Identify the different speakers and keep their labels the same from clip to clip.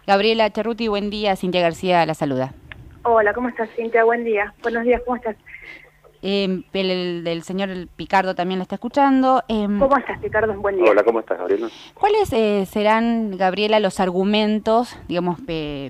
Speaker 1: Gabriela Cerruti, buen día. Cintia García la saluda.
Speaker 2: Hola, ¿cómo estás, Cintia? Buen día. Buenos días, ¿cómo estás?
Speaker 1: El señor Picardo también la está escuchando.
Speaker 2: ¿Cómo estás, Ricardo? Buen día.
Speaker 3: Hola, ¿cómo estás, Gabriela?
Speaker 1: ¿Cuáles serán, Gabriela, los argumentos? Digamos,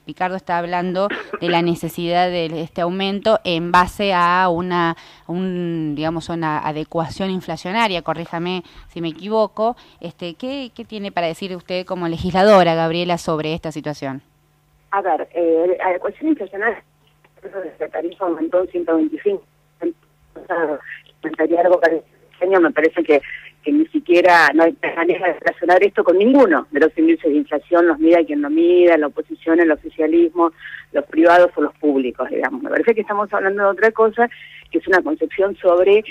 Speaker 1: Picardo está hablando de la necesidad de este aumento en base a digamos, una adecuación inflacionaria, corríjame si me equivoco. ¿Qué tiene para decir usted como legisladora, Gabriela, sobre esta situación?
Speaker 2: A ver, la adecuación inflacionaria, la tarifa aumentó en 125. Comentaría algo que año me parece que ni siquiera no hay manera de relacionar esto con ninguno de los índices de inflación, los mida quien no mida, la oposición, el oficialismo, los privados o los públicos, digamos. Me parece que estamos hablando de otra cosa, que es una concepción sobre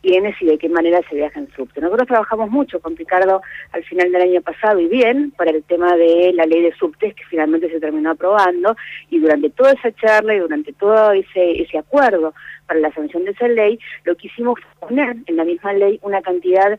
Speaker 2: quiénes y de qué manera se viaja en subte. Nosotros trabajamos mucho con Picardo al final del año pasado y bien para el tema de la ley de subtes que finalmente se terminó aprobando, y durante toda esa charla y durante todo ese acuerdo para la sanción de esa ley, lo que hicimos fue poner en la misma ley una cantidad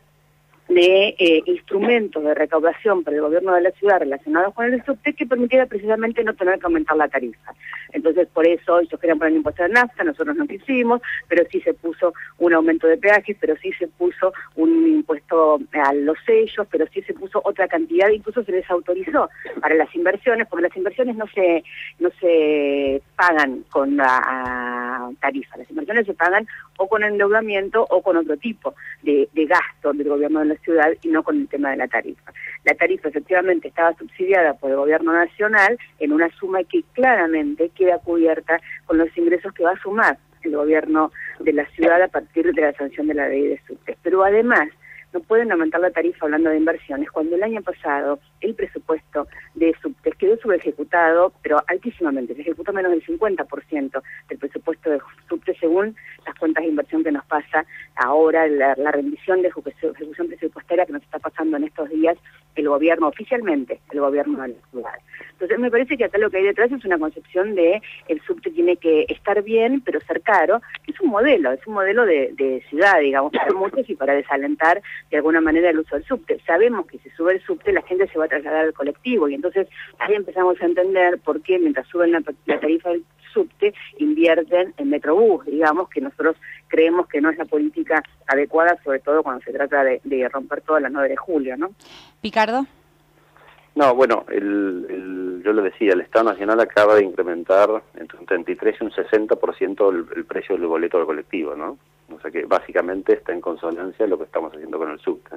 Speaker 2: de instrumentos de recaudación para el gobierno de la ciudad relacionados con el subte que permitiera precisamente no tener que aumentar la tarifa. Entonces, por eso ellos querían poner el impuesto de nafta, nosotros no quisimos, pero sí se puso un aumento de peajes, pero sí se puso un impuesto a los sellos, pero sí se puso otra cantidad, incluso se les autorizó para las inversiones, porque las inversiones no se pagan con la tarifa, las inversiones se pagan o con endeudamiento o con otro tipo de gasto del gobierno de la ciudad y no con el tema de la tarifa. La tarifa efectivamente estaba subsidiada por el gobierno nacional en una suma que claramente queda cubierta con los ingresos que va a sumar el gobierno de la ciudad a partir de la sanción de la ley de subtes. Pero además no pueden aumentar la tarifa hablando de inversiones cuando el año pasado el presupuesto de subtes quedó subejecutado, pero altísimamente, se ejecutó menos del 50% del presupuesto de subtes según las cuentas de inversión que nos pasa ahora, la rendición de ejecución presupuestaria que nos está pasando en estos días el gobierno, oficialmente el gobierno de la ciudad. Entonces me parece que acá lo que hay detrás es una concepción de el subte tiene que estar bien, pero ser caro, que es un modelo de ciudad, digamos, para muchos y para desalentar de alguna manera el uso del subte. Sabemos que si sube el subte la gente se va a trasladar al colectivo y entonces ahí empezamos a entender por qué mientras suben la tarifa del subte invierten en Metrobús, digamos, que nosotros creemos que no es la política adecuada, sobre todo cuando se trata de romper todas las 9 de julio, ¿no?
Speaker 1: Picardo.
Speaker 3: No, bueno, yo le decía, el Estado Nacional acaba de incrementar entre un 33 y un 60% el precio del boleto del colectivo, ¿no? O sea que básicamente está en consonancia lo que estamos haciendo con el subte.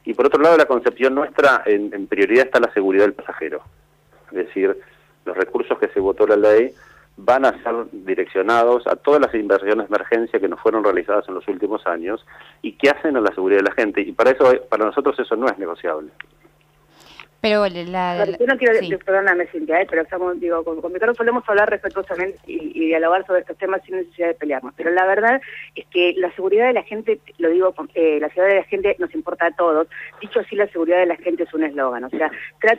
Speaker 3: Y por otro lado, la concepción nuestra, en prioridad está la seguridad del pasajero. Es decir, los recursos que se votó la ley van a ser direccionados a todas las inversiones de emergencia que nos fueron realizadas en los últimos años y que hacen a la seguridad de la gente. Y para nosotros eso no es negociable.
Speaker 1: Pero
Speaker 2: yo no quiero,
Speaker 1: sí.
Speaker 2: Perdóname, Cintia, pero estamos, digo, con Ricardo solemos hablar respetuosamente y dialogar sobre estos temas sin necesidad de pelearnos. Pero la verdad es que la seguridad de la gente, lo digo, la seguridad de la gente nos importa a todos. Dicho así, la seguridad de la gente es un eslogan. O sea,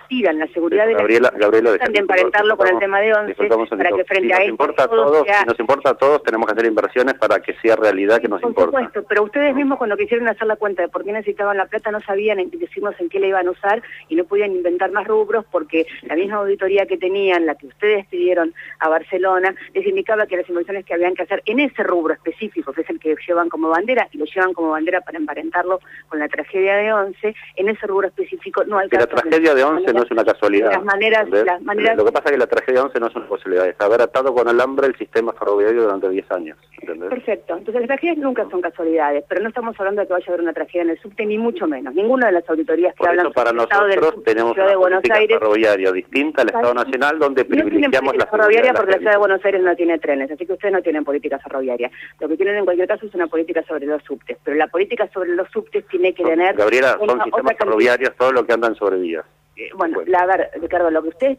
Speaker 2: tiran la seguridad de la gente,
Speaker 3: Gabriela,
Speaker 2: de emparentarlo con el tema de 11, para que frente a esto...
Speaker 3: Si nos importa a todos, tenemos que hacer inversiones para que sea realidad que nos importa.
Speaker 2: Por supuesto, pero ustedes mismos cuando quisieron hacer la cuenta de por qué necesitaban la plata no sabían decirnos en qué la iban a usar y no podían inventar más rubros porque la misma auditoría que tenían, la que ustedes pidieron a Barcelona, les indicaba que las inversiones que habían que hacer en ese rubro específico, que es el que llevan como bandera, y lo llevan como bandera para emparentarlo con la tragedia de 11, en ese rubro específico no alcanza.
Speaker 3: La tragedia de 11 no es una casualidad.
Speaker 2: Las maneras...
Speaker 3: Lo que pasa es que la tragedia de 11 no es una posibilidad, es haber atado con alambre el sistema ferroviario durante 10 años. ¿Entendés?
Speaker 2: Perfecto. Entonces las tragedias nunca son casualidades, pero no estamos hablando de que vaya a haber una tragedia en el subte, ni mucho menos. Ninguna de las auditorías que hablan
Speaker 3: para
Speaker 2: sobre el estado del
Speaker 3: nosotros tenemos
Speaker 2: Ciudad de Buenos Aires
Speaker 3: ferroviaria distinta al Estado Nacional, donde privilegiamos la
Speaker 2: ferroviaria porque la Ciudad de Buenos Aires no tiene trenes, así que ustedes no tienen política ferroviaria. Lo que tienen en cualquier caso es una política sobre los subtes, pero la política sobre los subtes tiene que tener...
Speaker 3: Gabriela, son sistemas ferroviarios, todo lo que andan sobre vías.
Speaker 2: Bueno, a ver, Ricardo, lo que ustedes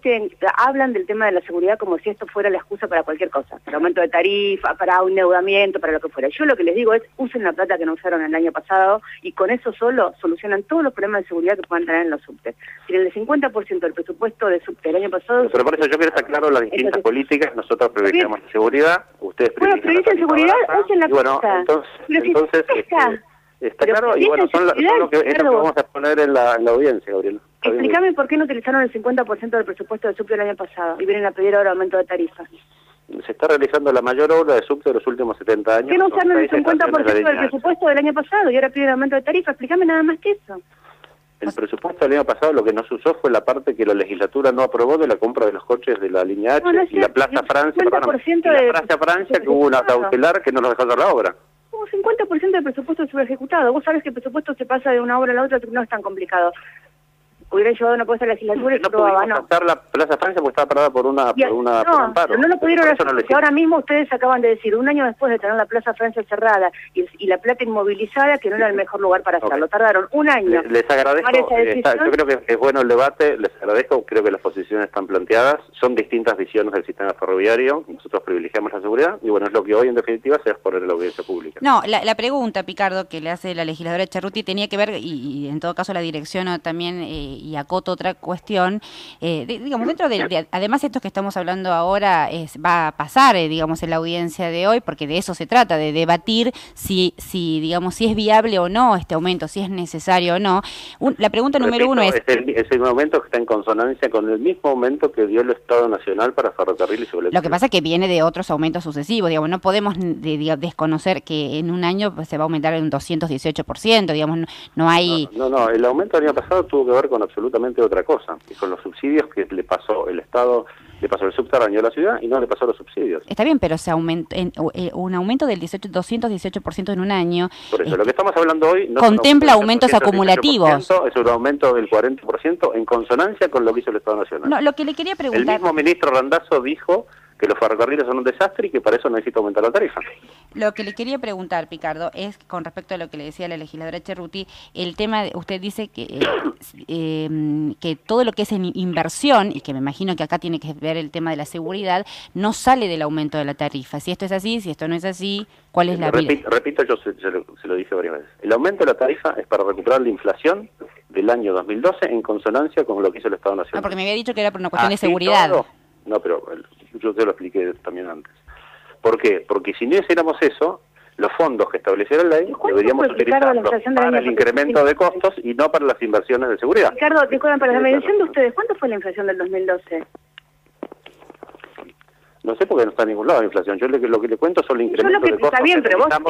Speaker 2: hablan del tema de la seguridad como si esto fuera la excusa para cualquier cosa, para aumento de tarifa, para un endeudamiento, para lo que fuera. Yo lo que les digo es, usen la plata que no usaron el año pasado y con eso solo solucionan todos los problemas de seguridad que puedan tener en los subtes. Tienen el 50% del presupuesto de subte el año pasado...
Speaker 3: Pero por eso yo quiero estar claro las distintas políticas, nosotros privilegiamos la seguridad, ustedes privilegian la
Speaker 2: seguridad, usen la
Speaker 3: plata. Bueno, entonces está claro, y bueno, son lo que vamos a poner en la audiencia, Gabriela.
Speaker 2: Explícame por qué no utilizaron el 50% del presupuesto de subte el año pasado y vienen a pedir ahora aumento de tarifas.
Speaker 3: Se está realizando la mayor obra de subte de los últimos 70 años.
Speaker 2: ¿Qué no usaron el 50% del presupuesto del año pasado y ahora piden aumento de tarifa? Explícame nada más que eso.
Speaker 3: El presupuesto del año pasado lo que no se usó fue la parte que la legislatura no aprobó de la compra de los coches de la línea H y la Plaza Francia, que hubo una cautelar que no nos dejó hacer la obra.
Speaker 2: Hubo 50% del presupuesto subejecutado. Vos sabés que el presupuesto se pasa de una obra a la otra, no es tan complicado. Hubieran llevado una propuesta a la legislatura y
Speaker 3: no pudimos pasar la Plaza Francia porque estaba parada por un amparo.
Speaker 2: No lo pudieron hacer, porque ahora mismo ustedes acaban de decir, un año después de tener la Plaza Francia cerrada y la plata inmovilizada, que no era el mejor lugar para hacerlo. Tardaron un año.
Speaker 3: Les agradezco, yo creo que es bueno el debate, les agradezco, creo que las posiciones están planteadas, son distintas visiones del sistema ferroviario, nosotros privilegiamos la seguridad, y bueno, es lo que hoy en definitiva se va a exponer en la audiencia pública.
Speaker 1: No, la pregunta, Picardo, que le hace la legisladora Cerruti tenía que ver, y en todo caso la dirección también, y acoto otra cuestión, digamos, dentro además esto que estamos hablando ahora va a pasar, digamos, en la audiencia de hoy, porque de eso se trata, de debatir si digamos, si es viable o no este aumento, si es necesario o no. La pregunta número uno es...
Speaker 3: Es el aumento que está en consonancia con el mismo aumento que dio el Estado Nacional para ferrocarriles y colectivos.
Speaker 1: Lo que pasa es que viene de otros aumentos sucesivos, digamos, no podemos desconocer que en un año pues, se va a aumentar en un 218%, digamos, no hay...
Speaker 3: No, el aumento del año pasado tuvo que ver con absolutamente otra cosa, y con los subsidios que le pasó el Estado, le pasó el subterráneo a la ciudad y no le pasó los subsidios.
Speaker 1: Está bien, pero se un aumento del 218% en un año.
Speaker 3: Por eso, lo que estamos hablando hoy... No
Speaker 1: contempla aumentos acumulativos.
Speaker 3: Es un aumento del 40% en consonancia con lo que hizo el Estado Nacional.
Speaker 1: No, lo que le quería preguntar...
Speaker 3: El mismo ministro Randazzo dijo que los ferrocarriles son un desastre y que para eso necesita aumentar la tarifa.
Speaker 1: Lo que le quería preguntar, Picardo, es con respecto a lo que le decía la legisladora Cerruti, el tema, usted dice que todo lo que es en inversión, y que me imagino que acá tiene que ver el tema de la seguridad, no sale del aumento de la tarifa. Si esto es así, si esto no es así, ¿cuál es la...
Speaker 3: Repito, yo se lo dije varias veces. El aumento de la tarifa es para recuperar la inflación del año 2012 en consonancia con lo que hizo el Estado Nacional.
Speaker 1: No, porque me había dicho que era por una cuestión de seguridad.
Speaker 3: No, pero yo te lo expliqué también antes. ¿Por qué? Porque si no hiciéramos eso, los fondos que estableció la ley deberíamos utilizarlos para el incremento de costos y no para las inversiones de seguridad.
Speaker 2: Ricardo, disculpen, para la medición de ustedes, ¿cuánto fue la inflación del 2012?
Speaker 3: No sé porque no está en ningún lado la inflación. Yo lo que le cuento son los incrementos de costos.
Speaker 2: Está bien, pero vos están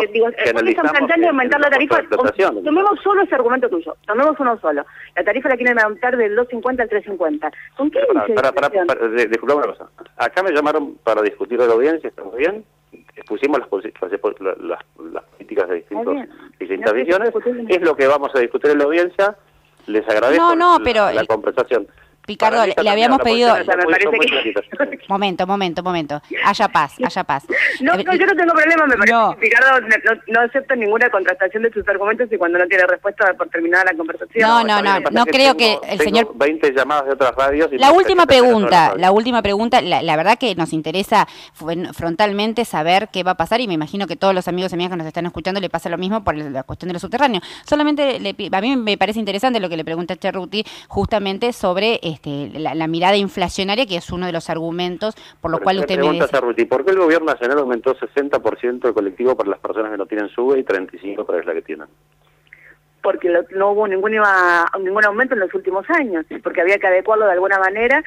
Speaker 2: planteando aumentar la tarifa. Tomemos solo ese argumento tuyo. Tomemos uno solo. La tarifa la quieren aumentar del 2.50 al 3.50. ¿Con qué inicio?
Speaker 3: Disculpa una cosa. Acá me llamaron para discutir de la audiencia, está muy bien. Expusimos las políticas de distintas visiones. Es lo que vamos a discutir en la audiencia. Les agradezco la conversación.
Speaker 1: Picardo, le habíamos pedido... Momento. Haya paz.
Speaker 2: No, yo no tengo problema, me parece que Picardo no acepta ninguna contrastación de sus argumentos y cuando no tiene respuesta por terminar la conversación.
Speaker 1: No creo que el señor...
Speaker 3: 20 llamadas de otras radios...
Speaker 1: La última pregunta, la verdad que nos interesa frontalmente saber qué va a pasar y me imagino que todos los amigos y amigas que nos están escuchando le pasa lo mismo por la cuestión de los subterráneos. Solamente a mí me parece interesante lo que le pregunta Cerruti justamente sobre... la mirada inflacionaria, que es uno de los argumentos por lo cual usted me dice...
Speaker 3: Cerruti, ¿por qué el gobierno nacional aumentó 60% el colectivo para las personas que no tienen SUBE y 35% para las que tienen?
Speaker 2: Porque no hubo ningún aumento en los últimos años, porque había que adecuarlo de alguna manera,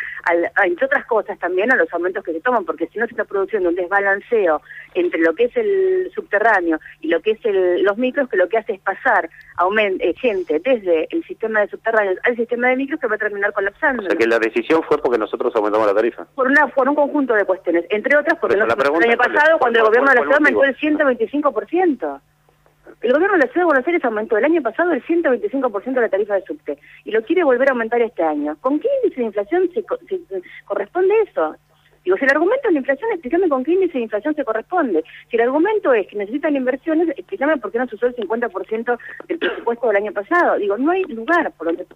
Speaker 2: entre otras cosas también, a los aumentos que se toman, porque si no se está produciendo un desbalanceo entre lo que es el subterráneo y lo que es los micros, que lo que hace es pasar gente desde el sistema de subterráneos al sistema de micros que va a terminar colapsando.
Speaker 3: O sea que la decisión fue porque nosotros aumentamos la tarifa. Por un conjunto de cuestiones, entre otras porque el año pasado, cuando el gobierno de la ciudad aumentó el 125%. El gobierno de la Ciudad de Buenos Aires aumentó el año pasado el 125% de la tarifa de subte y lo quiere volver a aumentar este año. ¿Con qué índice de inflación se corresponde eso? Digo, si el argumento es la inflación, explícame con qué índice de inflación se corresponde. Si el argumento es que necesitan inversiones, explícame por qué no se usó el 50% del presupuesto del año pasado. Digo, no hay lugar por donde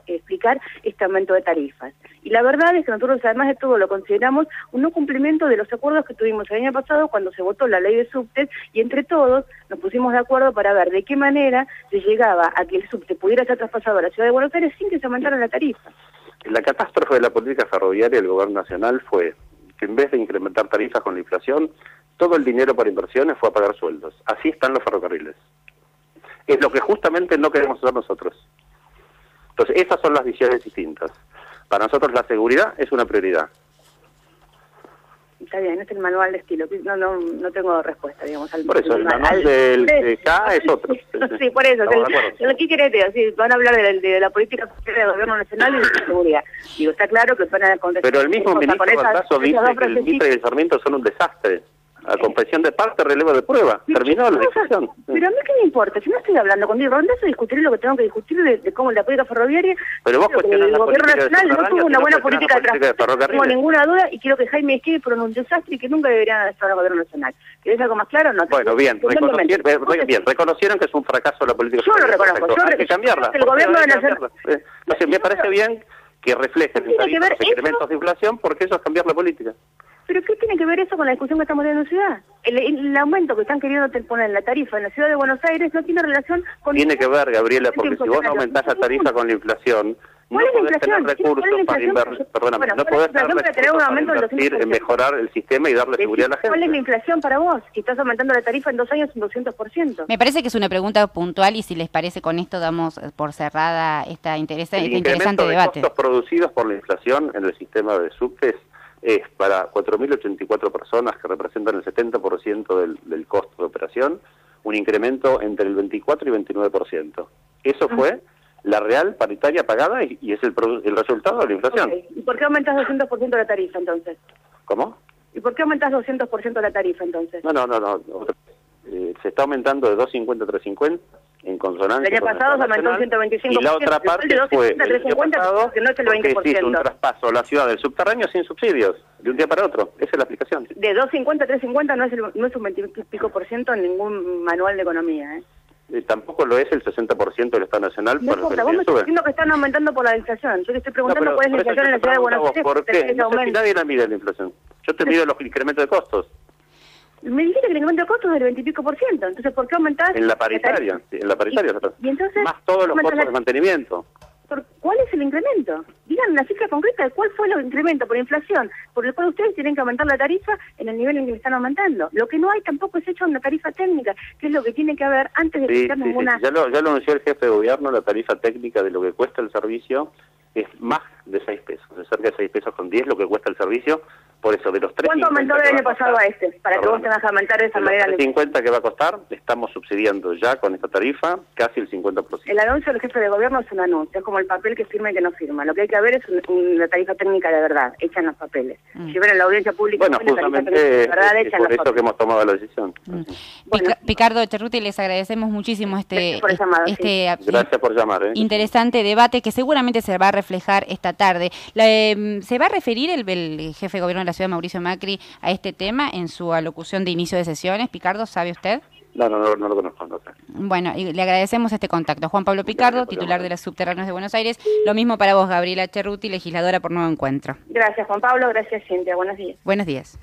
Speaker 3: explicar este aumento de tarifas. Y la verdad es que nosotros, además de todo, lo consideramos un no cumplimiento de los acuerdos que tuvimos el año pasado cuando se votó la ley de subtes y entre todos nos pusimos de acuerdo para ver de qué manera se llegaba a que el subte pudiera ser traspasado a la Ciudad de Buenos Aires sin que se aumentara la tarifa. La catástrofe de la política ferroviaria del gobierno nacional fue que en vez de incrementar tarifas con la inflación, todo el dinero para inversiones fue a pagar sueldos. Así están los ferrocarriles. Es lo que justamente no queremos hacer nosotros. Entonces, esas son las visiones distintas. Para nosotros la seguridad es una prioridad.
Speaker 2: Está bien, es el manual de estilo. No tengo respuesta, digamos.
Speaker 3: Por eso, el manual del K es otro.
Speaker 2: Sí, por eso. ¿Qué querés? Sí, van a hablar de la política social del gobierno nacional y de la seguridad. Digo, está claro que van a contestar.
Speaker 3: Pero el mismo ministro Baldasso dice que el Mitre y el Sarmiento son un desastre. A confesión de parte, relevo de prueba. Terminó la discusión.
Speaker 2: Pero a mí qué me importa, si no estoy hablando contigo, ¿dónde eso discutiré lo que tengo que discutir de cómo la política ferroviaria?
Speaker 3: Pero vos cuestionás
Speaker 2: el gobierno nacional no tuvo una buena política de transporte, no tengo ninguna duda, y quiero que Jaime Esquivel por un desastre y que nunca debería estar el gobierno nacional. ¿Querés algo más claro? No.
Speaker 3: Bueno, bien, reconocieron que es un fracaso la política.
Speaker 2: Yo lo reconozco,
Speaker 3: hay que cambiarla.
Speaker 2: El gobierno nacional.
Speaker 3: Entonces, me parece bien que reflejen en tarifas los incrementos de inflación, porque eso es cambiar la política.
Speaker 2: ¿Pero qué tiene que ver eso con la discusión que estamos teniendo en ciudad? El aumento que están queriendo poner en la tarifa en la ciudad de Buenos Aires no tiene relación con...
Speaker 3: Tiene que ver, Gabriela, porque si vos aumentás la tarifa con la inflación, no podés tener recursos para invertir, perdóname, no podés tener recursos para invertir en mejorar el sistema y darle seguridad a la gente.
Speaker 2: ¿Cuál es la inflación para vos? Si estás aumentando la tarifa en 2 años un 200%.
Speaker 1: Me parece que es una pregunta puntual y si les parece con esto damos por cerrada este interesante debate.
Speaker 3: El incremento de costos producidos por la inflación en el sistema de subtes es para 4.084 personas que representan el 70% del costo de operación, un incremento entre el 24 y 29%. Eso fue la real paritaria pagada y es el resultado de la inflación.
Speaker 2: Okay. ¿Y por qué aumentas 200% la tarifa entonces?
Speaker 3: ¿Cómo?
Speaker 2: ¿Y por qué aumentas 200% la tarifa entonces?
Speaker 3: No. Se está aumentando de 2.50 a 3.50 en consonancia.
Speaker 2: El año pasado se aumentó un 125%.
Speaker 3: Y la otra parte fue el año pasado,
Speaker 2: que no es el 20%.
Speaker 3: Porque existe un traspaso a la ciudad del subterráneo sin subsidios, de un día para otro. Esa es la explicación.
Speaker 2: De 2.50 a 3.50 no es un 20 y pico por ciento en ningún manual de economía,
Speaker 3: tampoco lo es el 60% del Estado Nacional.
Speaker 2: No importa, vos me estás diciendo que están aumentando por la inflación. Yo te estoy preguntando cuál es la inflación en la ciudad de Buenos Aires.
Speaker 3: ¿Por qué? No sé si nadie la mide la inflación. Yo te mido los incrementos de costos.
Speaker 2: Me dijiste que el incremento de costos es del 20 y pico por ciento. Entonces, ¿por qué aumentás?
Speaker 3: En la paritaria, sí, en la paritaria.
Speaker 2: ¿Y entonces?
Speaker 3: Más todos los costos de mantenimiento.
Speaker 2: ¿Cuál es el incremento? Digan una cifra concreta de cuál fue el incremento por inflación, por el cual ustedes tienen que aumentar la tarifa en el nivel en que están aumentando. Lo que no hay tampoco es hecho una tarifa técnica, que es lo que tiene que haber antes de aplicar ninguna...
Speaker 3: Ya lo anunció el jefe de gobierno, la tarifa técnica de lo que cuesta el servicio es más de 6 pesos, es cerca de 6 pesos con 10 lo que cuesta el servicio. Por eso, de los 3.50...
Speaker 2: ¿Cuánto aumentó del año pasado a este? Para que vos tengas que aumentar de esa manera.
Speaker 3: Los 3.50 que va a costar, estamos subsidiando ya con esta tarifa casi el 50%.
Speaker 2: El anuncio del jefe de gobierno es un anuncio, es como el papel que firma y que no firma. Lo que hay que ver es una tarifa técnica de verdad, hecha en los papeles. Si ven en la audiencia pública...
Speaker 3: Bueno, justamente es por eso que hemos tomado la decisión.
Speaker 1: Bueno. Picardo Cerruti, les agradecemos muchísimo
Speaker 2: Gracias por llamado,
Speaker 3: Gracias por llamar.
Speaker 1: Interesante debate que seguramente se va a reflejar esta tarde. ¿Se va a referir el jefe de gobierno de la ciudad, Mauricio Macri, a este tema en su alocución de inicio de sesiones? Picardo, ¿sabe usted?
Speaker 3: No lo conozco. No sé.
Speaker 1: Bueno, y le agradecemos este contacto. Juan Pablo Picardo, titular de las Subterráneos de Buenos Aires. Lo mismo para vos, Gabriela Cerruti, legisladora por Nuevo Encuentro.
Speaker 2: Gracias, Juan Pablo. Gracias, Cintia. Buenos días.
Speaker 1: Buenos días.